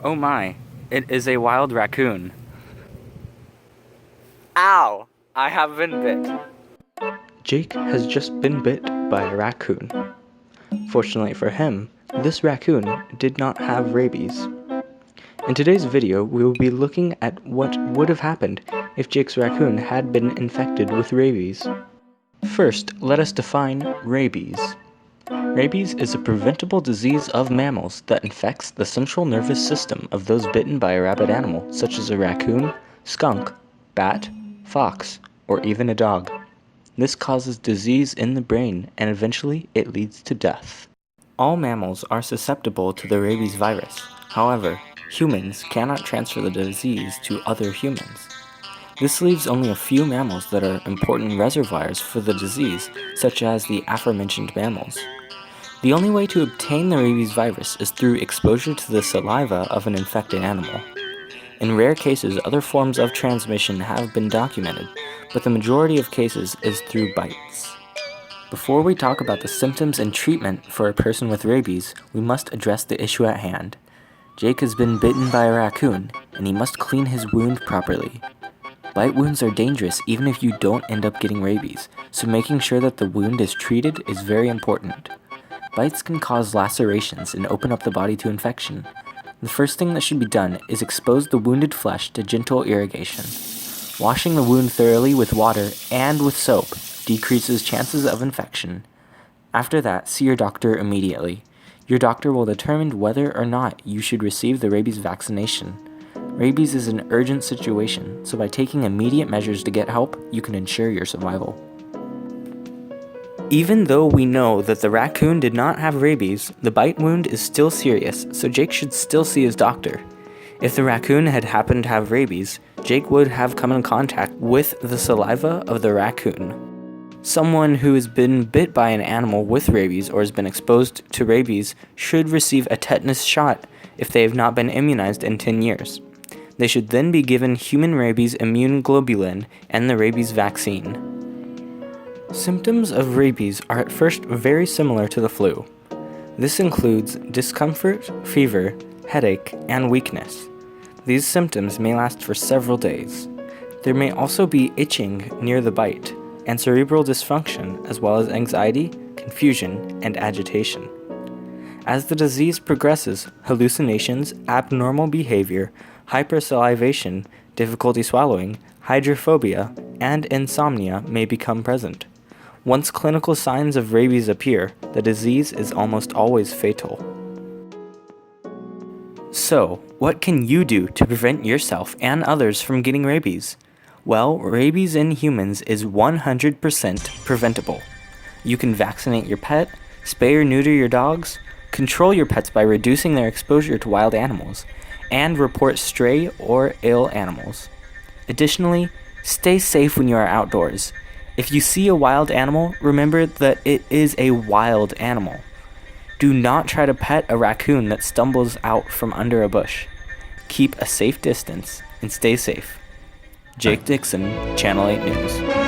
Oh my, it is a wild raccoon. Ow! I have been bit. Jake has just been bit by a raccoon. Fortunately for him, this raccoon did not have rabies. In today's video, we will be looking at what would have happened if Jake's raccoon had been infected with rabies. First, let us define rabies. Rabies is a preventable disease of mammals that infects the central nervous system of those bitten by a rabid animal, such as a raccoon, skunk, bat, fox, or even a dog. This causes disease in the brain, and eventually it leads to death. All mammals are susceptible to the rabies virus. However, humans cannot transfer the disease to other humans. This leaves only a few mammals that are important reservoirs for the disease, such as the aforementioned mammals. The only way to obtain the rabies virus is through exposure to the saliva of an infected animal. In rare cases, other forms of transmission have been documented, but the majority of cases is through bites. Before we talk about the symptoms and treatment for a person with rabies, we must address the issue at hand. Jake has been bitten by a raccoon, and he must clean his wound properly. Bite wounds are dangerous even if you don't end up getting rabies, so making sure that the wound is treated is very important. Bites can cause lacerations and open up the body to infection. The first thing that should be done is expose the wounded flesh to gentle irrigation. Washing the wound thoroughly with water and with soap decreases chances of infection. After that, see your doctor immediately. Your doctor will determine whether or not you should receive the rabies vaccination. Rabies is an urgent situation, so by taking immediate measures to get help, you can ensure your survival. Even though we know that the raccoon did not have rabies, the bite wound is still serious, so Jake should still see his doctor. If the raccoon had happened to have rabies, Jake would have come in contact with the saliva of the raccoon. Someone who has been bit by an animal with rabies or has been exposed to rabies should receive a tetanus shot if they have not been immunized in 10 years. They should then be given human rabies immune globulin and the rabies vaccine. Symptoms of rabies are at first very similar to the flu. This includes discomfort, fever, headache, and weakness. These symptoms may last for several days. There may also be itching near the bite, and cerebral dysfunction, as well as anxiety, confusion, and agitation. As the disease progresses, hallucinations, abnormal behavior, hypersalivation, difficulty swallowing, hydrophobia, and insomnia may become present. Once clinical signs of rabies appear, the disease is almost always fatal. So, what can you do to prevent yourself and others from getting rabies? Well, rabies in humans is 100% preventable. You can vaccinate your pet, spay or neuter your dogs, control your pets by reducing their exposure to wild animals, and report stray or ill animals. Additionally, stay safe when you are outdoors. If you see a wild animal, remember that it is a wild animal. Do not try to pet a raccoon that stumbles out from under a bush. Keep a safe distance and stay safe. Jake Dixon, Channel 8 News.